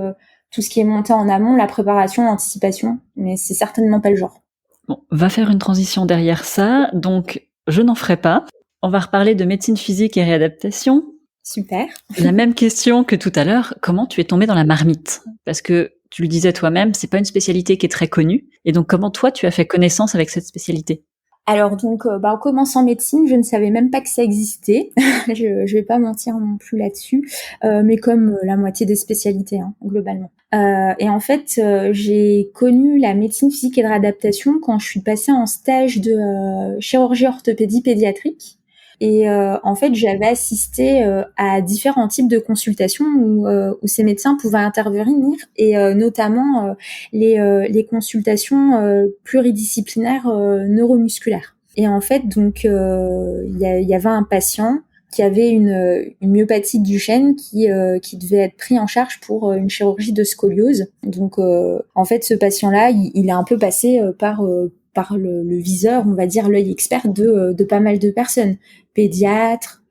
tout ce qui est monté en amont, la préparation, l'anticipation. Mais c'est certainement pas le genre. Bon, va faire une transition derrière ça, donc je n'en ferai pas. On va reparler de médecine physique et réadaptation. Super. La même question que tout à l'heure, comment tu es tombée dans la marmite? Parce que tu le disais toi-même, c'est pas une spécialité qui est très connue. Et donc comment toi tu as fait connaissance avec cette spécialité? Alors donc, en commençant médecine, je ne savais même pas que ça existait. je vais pas mentir non plus là-dessus, mais comme la moitié des spécialités, globalement. Et en fait, j'ai connu la médecine physique et de réadaptation quand je suis passée en stage de chirurgie orthopédie pédiatrique. Et en fait, j'avais assisté à différents types de consultations où ces médecins pouvaient intervenir, et notamment les consultations pluridisciplinaires neuromusculaires. Et en fait, donc, il y avait un patient qui avait une myopathie du chêne qui devait être pris en charge pour une chirurgie de scoliose. Donc en fait ce patient-là, il est un peu passé par le viseur, on va dire l'œil expert de pas mal de personnes, pédiatres,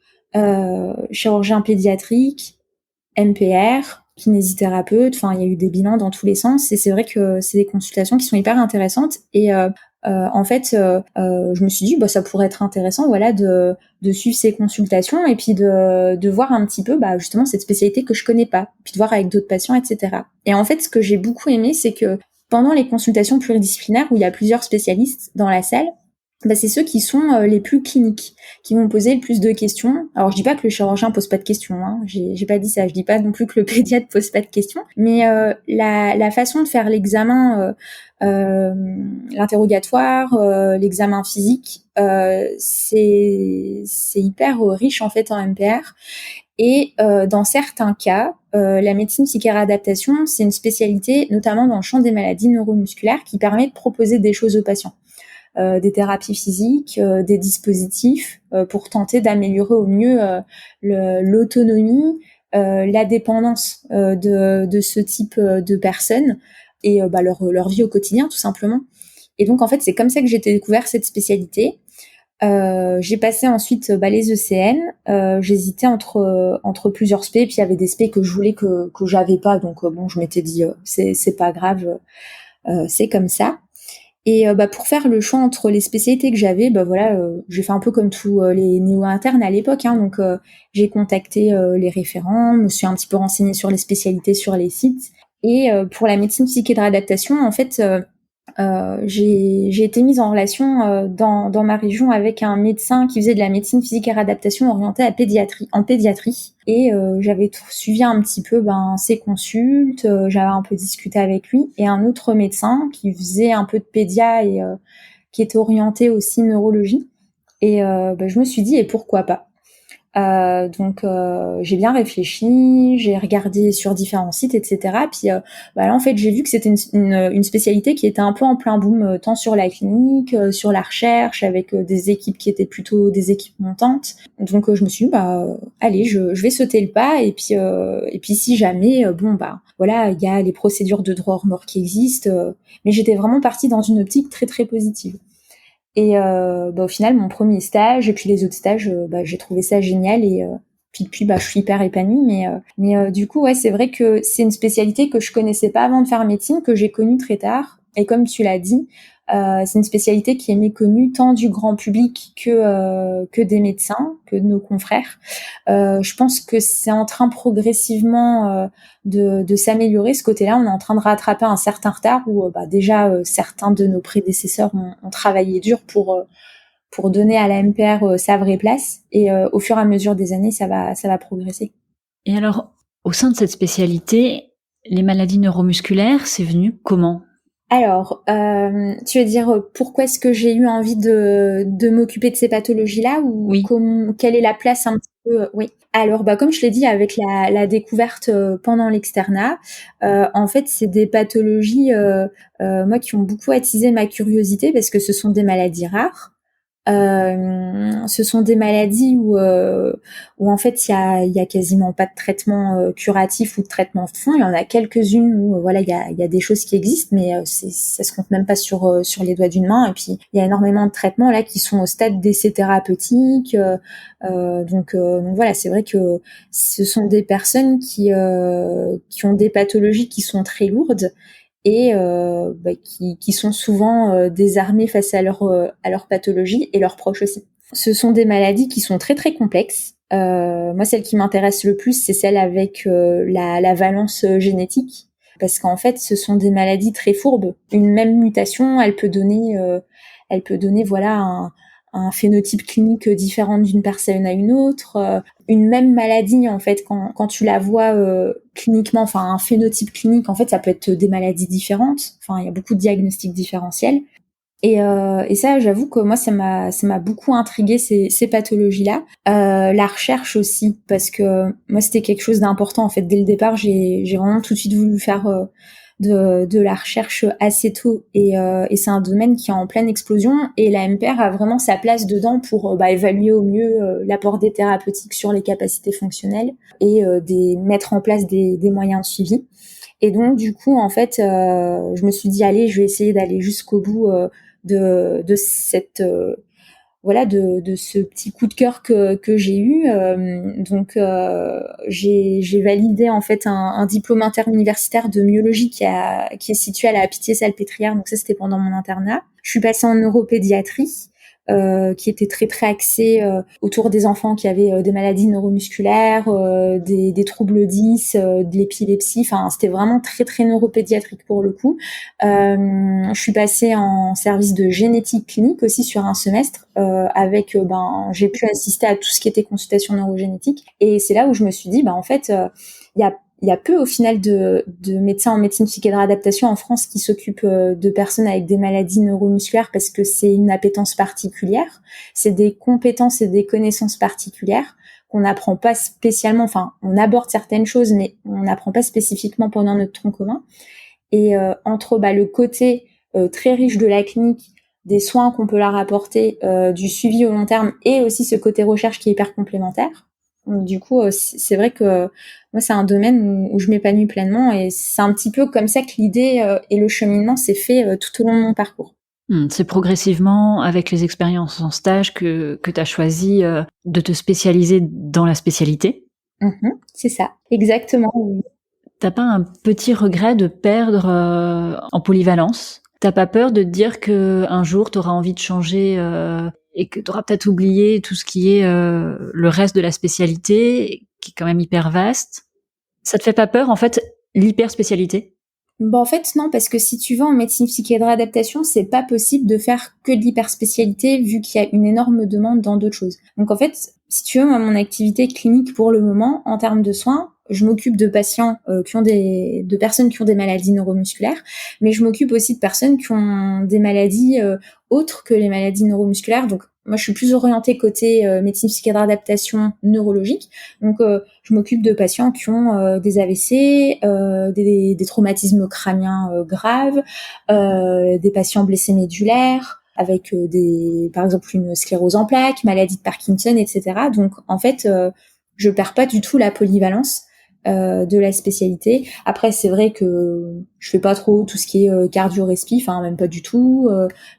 chirurgien pédiatrique, MPR, kinésithérapeute, enfin il y a eu des bilans dans tous les sens et c'est vrai que c'est des consultations qui sont hyper intéressantes et en fait je me suis dit ça pourrait être intéressant de suivre ces consultations et puis de voir un petit peu justement cette spécialité que je connais pas, puis de voir avec d'autres patients, etc. Et en fait ce que j'ai beaucoup aimé, c'est que pendant les consultations pluridisciplinaires où il y a plusieurs spécialistes dans la salle, c'est ceux qui sont les plus cliniques, qui vont poser le plus de questions. Alors je dis pas que le chirurgien pose pas de questions, hein. J'ai pas dit ça. Je dis pas non plus que le pédiatre pose pas de questions, mais la façon de faire l'examen, l'interrogatoire, l'examen physique, c'est hyper riche en fait en MPR. Et dans certains cas, la médecine psycho-réadaptation, c'est une spécialité, notamment dans le champ des maladies neuromusculaires, qui permet de proposer des choses aux patients. Des thérapies physiques, des dispositifs pour tenter d'améliorer au mieux l'autonomie, la dépendance de ce type de personnes et leur vie au quotidien tout simplement. Et donc en fait c'est comme ça que j'ai découvert cette spécialité. J'ai passé ensuite les ECN. J'hésitais entre plusieurs spé, puis il y avait des spé que je voulais que j'avais pas, donc je m'étais dit c'est pas grave, c'est comme ça. Et pour faire le choix entre les spécialités que j'avais, j'ai fait un peu comme tous les néo-internes à l'époque, hein, donc j'ai contacté les référents, me suis un petit peu renseignée sur les spécialités sur les sites. Et pour la médecine psychique et de réadaptation, en fait, j'ai été mise en relation dans ma région avec un médecin qui faisait de la médecine physique et réadaptation orientée en pédiatrie. Et j'avais suivi un petit peu ses consultes, j'avais un peu discuté avec lui, et un autre médecin qui faisait un peu de pédia et qui était orienté aussi neurologie. Et je me suis dit, et pourquoi pas? Donc j'ai bien réfléchi, j'ai regardé sur différents sites, etc. Puis là en fait j'ai vu que c'était une spécialité qui était un peu en plein boom, tant sur la clinique, sur la recherche, avec des équipes qui étaient plutôt des équipes montantes. Donc je me suis dit allez, je vais sauter le pas et puis si jamais il y a les procédures de droit hors norme qui existent, mais j'étais vraiment partie dans une optique très très positive. Et au final, mon premier stage et puis les autres stages, j'ai trouvé ça génial et puis depuis, je suis hyper épanouie. Mais du coup, ouais, c'est vrai que c'est une spécialité que je connaissais pas avant de faire médecine, que j'ai connue très tard. Et comme tu l'as dit, c'est une spécialité qui est méconnue tant du grand public que des médecins, que de nos confrères. Je pense que c'est en train progressivement de s'améliorer ce côté-là. On est en train de rattraper un certain retard où déjà certains de nos prédécesseurs ont travaillé dur pour donner à la MPR sa vraie place. Et au fur et à mesure des années, ça va progresser. Et alors, au sein de cette spécialité, les maladies neuromusculaires, c'est venu comment ? Alors, tu veux dire pourquoi est-ce que j'ai eu envie de m'occuper de ces pathologies-là ou oui. Quelle est la place un petit peu oui. Alors, comme je l'ai dit, avec la découverte pendant l'externat, en fait, c'est des pathologies moi qui ont beaucoup attisé ma curiosité parce que ce sont des maladies rares. Ce sont des maladies où en fait il y a quasiment pas de traitement curatif ou de traitement de fond. Il y en a quelques-unes où il y a des choses qui existent, mais ça se compte même pas sur les doigts d'une main. Et puis il y a énormément de traitements là qui sont au stade d'essai thérapeutique. Donc voilà, c'est vrai que ce sont des personnes qui ont des pathologies qui sont très lourdes et qui sont souvent désarmés face à leur pathologie et leurs proches aussi. Ce sont des maladies qui sont très très complexes. Moi, celle qui m'intéresse le plus, c'est celle avec la valence génétique, parce qu'en fait, ce sont des maladies très fourbes. Une même mutation, elle peut donner un phénotype clinique différent d'une personne à une autre. Une même maladie, en fait, quand tu la vois cliniquement, enfin un phénotype clinique, en fait, ça peut être des maladies différentes. Enfin, il y a beaucoup de diagnostics différentiels. Et ça, j'avoue que moi, ça m'a beaucoup intriguée ces pathologies-là. La recherche aussi, parce que moi, c'était quelque chose d'important. En fait, dès le départ, j'ai vraiment tout de suite voulu faire de la recherche assez tôt et c'est un domaine qui est en pleine explosion et la MPR a vraiment sa place dedans pour évaluer au mieux l'apport des thérapeutiques sur les capacités fonctionnelles et mettre en place des moyens de suivi. Et donc du coup en fait je me suis dit allez, je vais essayer d'aller jusqu'au bout de cette de ce petit coup de cœur que j'ai eu. Donc j'ai validé en fait un diplôme interuniversitaire de myologie qui est situé à la Pitié-Salpêtrière. Donc ça c'était pendant mon internat. Je suis passée en neuropédiatrie. Qui était très très axé autour des enfants qui avaient des maladies neuromusculaires, des troubles 10, de l'épilepsie. Enfin, c'était vraiment très très neuropédiatrique pour le coup. Je suis passée en service de génétique clinique aussi sur un semestre avec j'ai pu assister à tout ce qui était consultation neurogénétique et c'est là où je me suis dit en fait il y a peu au final de médecins en médecine psychique et de réadaptation en France qui s'occupent de personnes avec des maladies neuromusculaires parce que c'est une appétence particulière, c'est des compétences et des connaissances particulières qu'on n'apprend pas spécialement, enfin on aborde certaines choses mais on n'apprend pas spécifiquement pendant notre tronc commun. Et entre le côté très riche de la clinique, des soins qu'on peut leur apporter, du suivi au long terme et aussi ce côté recherche qui est hyper complémentaire. Donc, du coup, c'est vrai que moi, c'est un domaine où je m'épanouis pleinement et c'est un petit peu comme ça que l'idée et le cheminement s'est fait tout au long de mon parcours. C'est progressivement, avec les expériences en stage, que tu as choisi de te spécialiser dans la spécialité. C'est ça, exactement. Oui. T'as pas un petit regret de perdre en polyvalence? T'as pas peur de te dire que un jour t'auras envie de changer et que t'auras peut-être oublié tout ce qui est le reste de la spécialité, qui est quand même hyper vaste? Ça te fait pas peur en fait, l'hyper spécialité? En fait, non, parce que si tu vas en médecine psychique et de réadaptation, c'est pas possible de faire que de l'hyperspécialité vu qu'il y a une énorme demande dans d'autres choses. Donc en fait, si tu veux, mon activité clinique pour le moment, en termes de soins, je m'occupe de patients de personnes qui ont des maladies neuromusculaires, mais je m'occupe aussi de personnes qui ont des maladies autres que les maladies neuromusculaires. Donc moi, je suis plus orientée côté médecine psychiatre d'adaptation neurologique. Donc je m'occupe de patients qui ont des AVC, des traumatismes crâniens graves, des patients blessés médulaires avec par exemple une sclérose en plaques, maladie de Parkinson, etc. Donc en fait, je perds pas du tout la polyvalence de la spécialité. Après, c'est vrai que je fais pas trop tout ce qui est cardio-respi, enfin même pas du tout.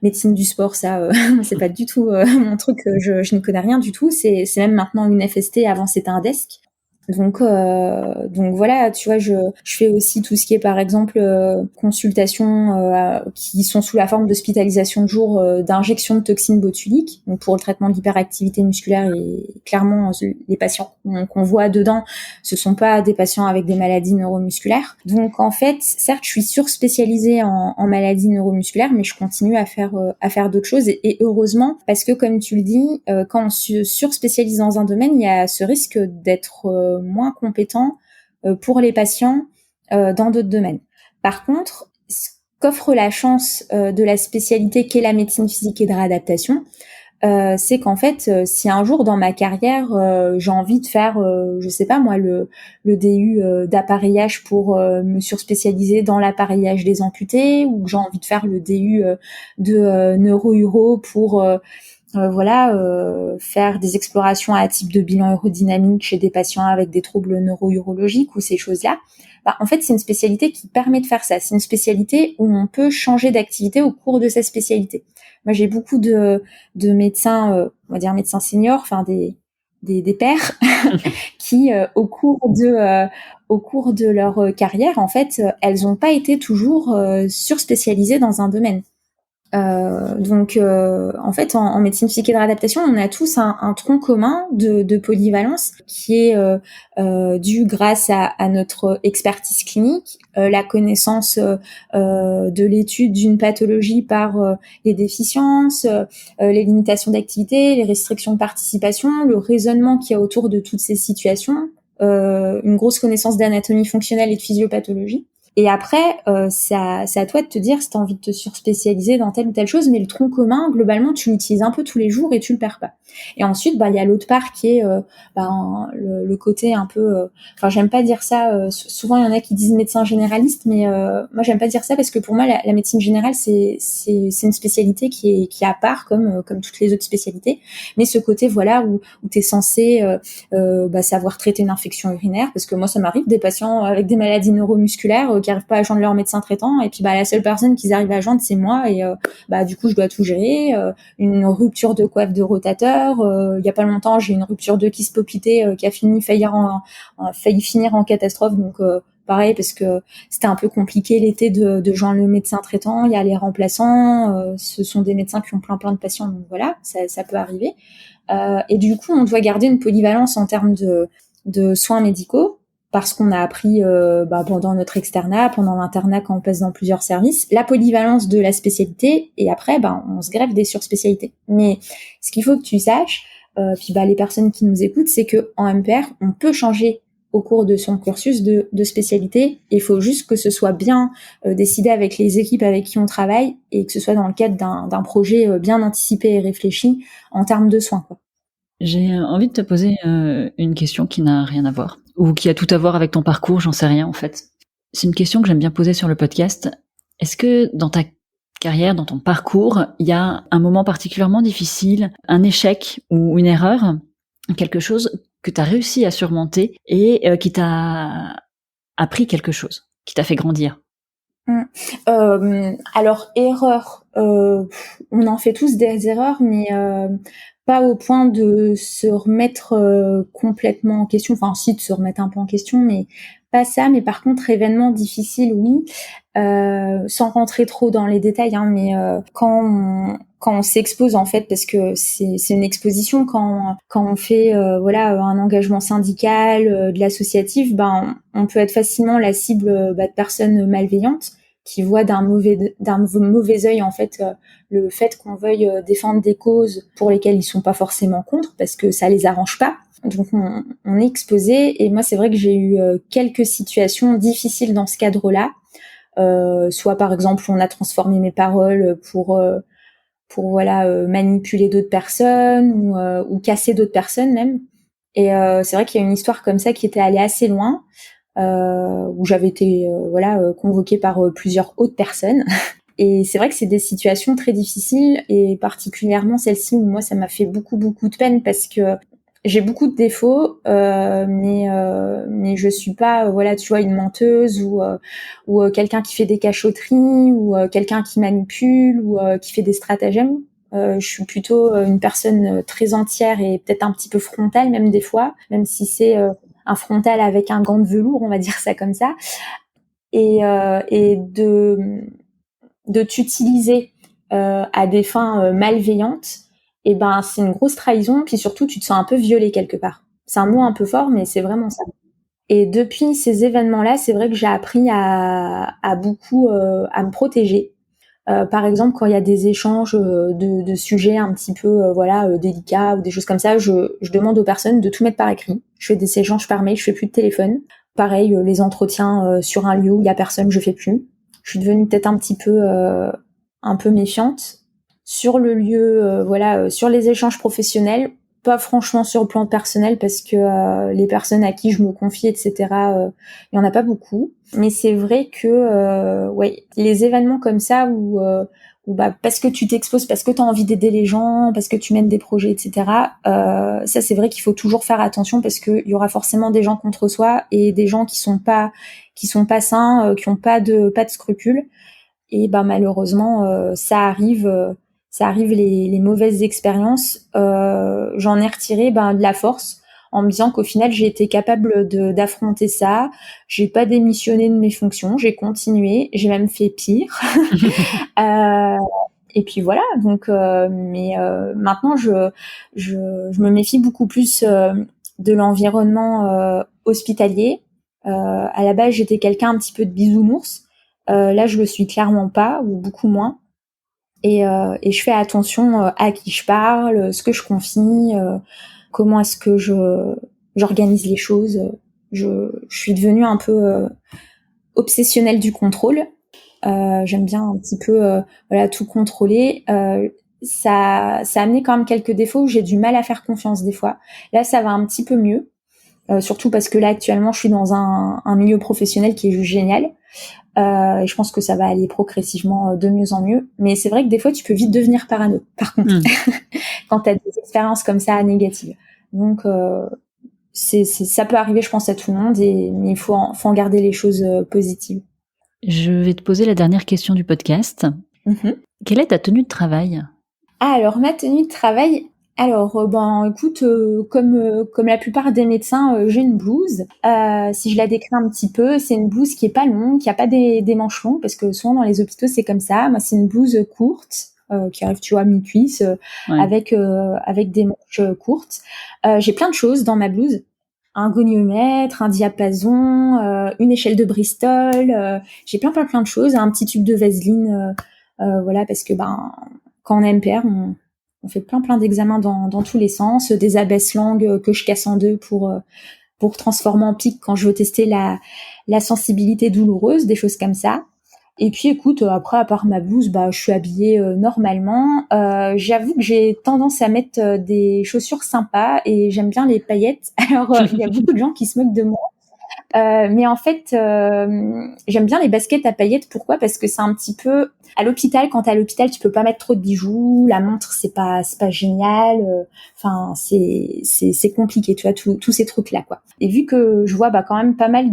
Médecine du sport, ça, c'est pas du tout mon truc. Je n'y connais rien du tout. C'est même maintenant une FST. Avant, c'était un desk. Donc voilà, tu vois, je fais aussi tout ce qui est par exemple consultations qui sont sous la forme d'hospitalisation de jour d'injection de toxines botuliques, donc pour le traitement de l'hyperactivité musculaire. Et clairement les patients qu'on voit dedans, ce sont pas des patients avec des maladies neuromusculaires. Donc en fait, certes, je suis surspécialisée en maladies neuromusculaires, mais je continue à faire d'autres choses et heureusement, parce que comme tu le dis, quand on se surspécialise dans un domaine, il y a ce risque d'être moins compétent pour les patients dans d'autres domaines. Par contre, ce qu'offre la chance de la spécialité qu'est la médecine physique et de réadaptation, c'est qu'en fait, si un jour dans ma carrière, j'ai envie de faire, je sais pas moi, le DU d'appareillage pour me surspécialiser dans l'appareillage des amputés, ou que j'ai envie de faire le DU de neuro-uro pour faire des explorations à type de bilan aérodynamique chez des patients avec des troubles neuro-urologiques ou ces choses-là. En fait, c'est une spécialité qui permet de faire ça. C'est une spécialité où on peut changer d'activité au cours de sa spécialité. Moi, j'ai beaucoup de médecins, on va dire médecins seniors, enfin des pairs, qui au cours de leur carrière, en fait, elles n'ont pas été toujours surspécialisées dans un domaine. Donc en fait en médecine physique et de réadaptation, on a tous un tronc commun de polyvalence qui est dû grâce à notre expertise clinique, la connaissance de l'étude d'une pathologie par les déficiences, les limitations d'activité, les restrictions de participation, le raisonnement qu'il y a autour de toutes ces situations, une grosse connaissance d'anatomie fonctionnelle et de physiopathologie. Et après, c'est à toi de te dire si tu as envie de te surspécialiser dans telle ou telle chose, mais le tronc commun, globalement, tu l'utilises un peu tous les jours et tu le perds pas. Et ensuite, il y a l'autre part qui est le côté un peu... Enfin, j'aime pas dire ça. Souvent, il y en a qui disent médecin généraliste, mais moi, j'aime pas dire ça parce que pour moi, la médecine générale, c'est une spécialité qui est à part, comme toutes les autres spécialités. Mais ce côté, voilà, où tu es censé savoir traiter une infection urinaire, parce que moi, ça m'arrive des patients avec des maladies neuromusculaires qui arrivent pas à joindre leur médecin traitant, et puis la seule personne qu'ils arrivent à joindre, c'est moi, et du coup, je dois tout gérer. Une rupture de coiffe de rotateur. Il y a pas longtemps, j'ai une rupture de kyste popité qui a failli finir en catastrophe. Donc pareil, parce que c'était un peu compliqué l'été de joindre le médecin traitant. Il y a les remplaçants. Ce sont des médecins qui ont plein de patients. Donc voilà, ça peut arriver. Et du coup, on doit garder une polyvalence en termes de soins médicaux, parce qu'on a appris pendant notre externat, pendant l'internat, quand on passe dans plusieurs services, la polyvalence de la spécialité, et après on se greffe des surspécialités. Mais ce qu'il faut que tu saches, puis les personnes qui nous écoutent, c'est que en MPR, on peut changer au cours de son cursus de spécialité. Il faut juste que ce soit bien décidé avec les équipes avec qui on travaille, et que ce soit dans le cadre d'un projet bien anticipé et réfléchi en termes de soins, quoi. J'ai envie de te poser une question qui n'a rien à voir, ou qui a tout à voir avec ton parcours, j'en sais rien en fait. C'est une question que j'aime bien poser sur le podcast. Est-ce que dans ta carrière, dans ton parcours, il y a un moment particulièrement difficile, un échec ou une erreur, quelque chose que tu as réussi à surmonter et qui t'a appris quelque chose, qui t'a fait grandir? Alors, erreur, on en fait tous des erreurs, mais pas au point de se remettre complètement en question. Enfin, si, de se remettre un peu en question, mais pas ça. Mais par contre, événement difficile, oui. Sans rentrer trop dans les détails, mais quand on s'expose, en fait, parce que c'est une exposition, quand on fait un engagement syndical, de l'associatif, on peut être facilement la cible de personnes malveillantes qui voient d'un mauvais œil, en fait, le fait qu'on veuille défendre des causes pour lesquelles ils sont pas forcément contre, parce que ça les arrange pas. Donc on est exposé, et moi c'est vrai que j'ai eu quelques situations difficiles dans ce cadre-là. Soit par exemple on a transformé mes paroles pour manipuler d'autres personnes, ou casser d'autres personnes même. Et c'est vrai qu'il y a une histoire comme ça qui était allée assez loin, où j'avais été convoquée par plusieurs autres personnes. Et c'est vrai que c'est des situations très difficiles, et particulièrement celle-ci où moi ça m'a fait beaucoup de peine, parce que j'ai beaucoup de défauts, mais je suis pas tu vois, une menteuse, ou quelqu'un qui fait des cachotteries, ou quelqu'un qui manipule, ou qui fait des stratagèmes. Je suis plutôt une personne très entière, et peut-être un petit peu frontale même des fois, même si c'est un frontal avec un gant de velours, on va dire ça comme ça. Et de t'utiliser à des fins malveillantes, et c'est une grosse trahison. Puis surtout, tu te sens un peu violée quelque part. C'est un mot un peu fort, mais c'est vraiment ça. Et depuis ces événements-là, c'est vrai que j'ai appris à beaucoup à me protéger. Par exemple, quand il y a des échanges de sujets un petit peu délicats, ou des choses comme ça, je demande aux personnes de tout mettre par écrit. Je fais des échanges par mail, je fais plus de téléphone. Pareil, les entretiens sur un lieu où il y a personne, je fais plus. Je suis devenue peut-être un peu méfiante sur le lieu, sur les échanges professionnels. Pas franchement sur le plan personnel, parce que les personnes à qui je me confie, etc., il y en a pas beaucoup. Mais c'est vrai que les événements comme ça où parce que tu t'exposes, parce que tu as envie d'aider les gens, parce que tu mènes des projets, etc., ça c'est vrai qu'il faut toujours faire attention, parce qu'il y aura forcément des gens contre soi, et des gens qui sont pas sains, qui ont pas de scrupules. Et malheureusement ça arrive les mauvaises expériences. J'en ai retiré de la force, en me disant qu'au final j'ai été capable d'affronter ça. J'ai pas démissionné de mes fonctions, j'ai continué, j'ai même fait pire. Et puis voilà, donc maintenant je me méfie beaucoup plus de l'environnement hospitalier. À la base j'étais quelqu'un un petit peu de bisounours. Là je le suis clairement pas, ou beaucoup moins. Et je fais attention à qui je parle, ce que je confie, comment est-ce que j'organise les choses. Je suis devenue un peu obsessionnelle du contrôle. J'aime bien un petit peu tout contrôler. Ça a amené quand même quelques défauts où j'ai du mal à faire confiance des fois. Là, ça va un petit peu mieux. Surtout parce que là, actuellement, je suis dans un milieu professionnel qui est juste génial. Et je pense que ça va aller progressivement de mieux en mieux. Mais c'est vrai que des fois, tu peux vite devenir parano, par contre, quand tu as des expériences comme ça négatives. Donc, ça peut arriver, je pense, à tout le monde, mais il faut en garder les choses positives. Je vais te poser la dernière question du podcast. Quelle est ta tenue de travail ? Alors, ma tenue de travail... Alors, écoute, comme la plupart des médecins, j'ai une blouse. Si je la décris un petit peu, c'est une blouse qui est pas longue, qui a pas des manches longues, parce que souvent dans les hôpitaux c'est comme ça. Moi, c'est une blouse courte qui arrive, tu vois, mi-cuisse, avec des manches courtes. J'ai plein de choses dans ma blouse. Un goniomètre, un diapason, une échelle de Bristol. J'ai plein de choses. Un petit tube de Vaseline, parce que quand on est MPR, on fait plein d'examens dans tous les sens, des abaisse-langues que je casse en deux pour transformer en pic quand je veux tester la sensibilité douloureuse, des choses comme ça. Et puis écoute, après, à part ma blouse, je suis habillée normalement. J'avoue que j'ai tendance à mettre des chaussures sympas et j'aime bien les paillettes. Alors, il y a beaucoup de gens qui se moquent de moi. Mais en fait, j'aime bien les baskets à paillettes. Pourquoi ? Parce que c'est un petit peu... À l'hôpital, quand t'es à l'hôpital, tu peux pas mettre trop de bijoux. La montre, c'est pas génial. Enfin, c'est compliqué, tu vois, tous ces trucs-là, quoi. Et vu que je vois quand même pas mal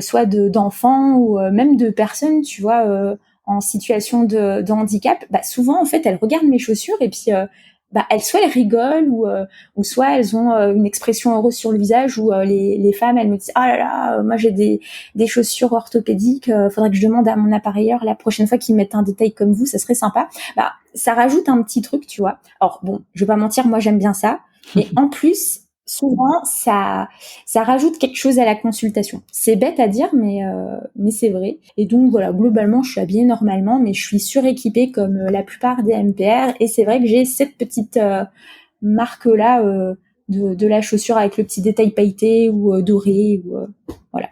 soit d'enfants ou même de personnes, tu vois, en situation de handicap, souvent, en fait, elles regardent mes chaussures et puis... elles rigolent ou soit elles ont une expression heureuse sur le visage ou les femmes elles me disent ah là là moi j'ai des chaussures orthopédiques, faudrait que je demande à mon appareilleur la prochaine fois qu'ils mettent un détail comme vous, ça serait sympa. Ça rajoute un petit truc, tu vois. Alors bon, je vais pas mentir, moi j'aime bien ça, mais en plus souvent ça rajoute quelque chose à la consultation. C'est bête à dire, mais c'est vrai. Et donc voilà, globalement je suis habillée normalement, mais je suis suréquipée comme la plupart des MPR. Et c'est vrai que j'ai cette petite marque là de la chaussure avec le petit détail pailleté ou doré ou voilà.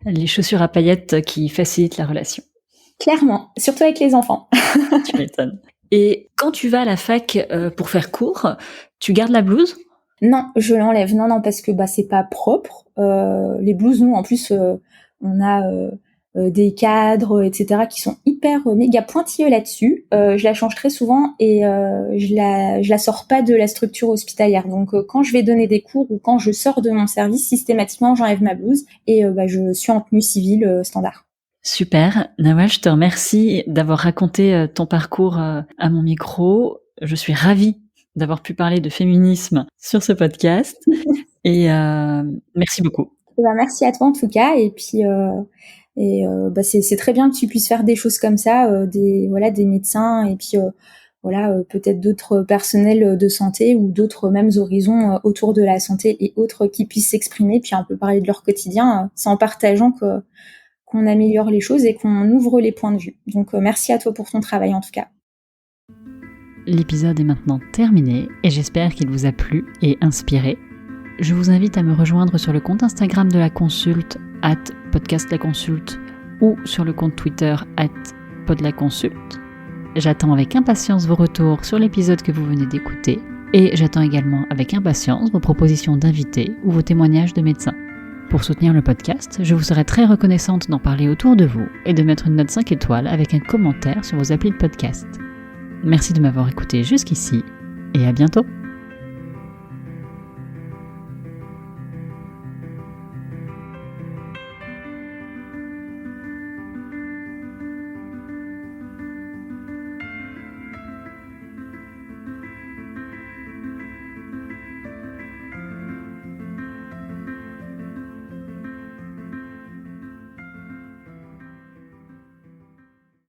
Les chaussures à paillettes qui facilitent la relation. Clairement, surtout avec les enfants. Tu m'étonnes. Et quand tu vas à la fac pour faire cours, tu gardes la blouse ? Non, je l'enlève. Non, parce que c'est pas propre. Les blouses, nous, en plus, on a des cadres, etc., qui sont hyper méga pointilleux là-dessus. Je la change très souvent et je la sors pas de la structure hospitalière. Donc, quand je vais donner des cours ou quand je sors de mon service, systématiquement, j'enlève ma blouse et je suis en tenue civile standard. Super. Nawal, je te remercie d'avoir raconté ton parcours à mon micro. Je suis ravie d'avoir pu parler de féminisme sur ce podcast. Et merci beaucoup. Merci à toi en tout cas. Et puis c'est très bien que tu puisses faire des choses comme ça, des médecins et puis peut-être d'autres personnels de santé ou d'autres mêmes horizons autour de la santé et autres qui puissent s'exprimer. Puis on peut parler de leur quotidien. C'est en partageant qu'on améliore les choses et qu'on ouvre les points de vue. Donc merci à toi pour ton travail en tout cas. L'épisode est maintenant terminé et j'espère qu'il vous a plu et inspiré. Je vous invite à me rejoindre sur le compte Instagram de la consulte @podcastlaconsulte ou sur le compte Twitter @podlaconsulte. J'attends avec impatience vos retours sur l'épisode que vous venez d'écouter et j'attends également avec impatience vos propositions d'invités ou vos témoignages de médecins. Pour soutenir le podcast, je vous serai très reconnaissante d'en parler autour de vous et de mettre une note 5 étoiles avec un commentaire sur vos applis de podcast. Merci de m'avoir écouté jusqu'ici et à bientôt.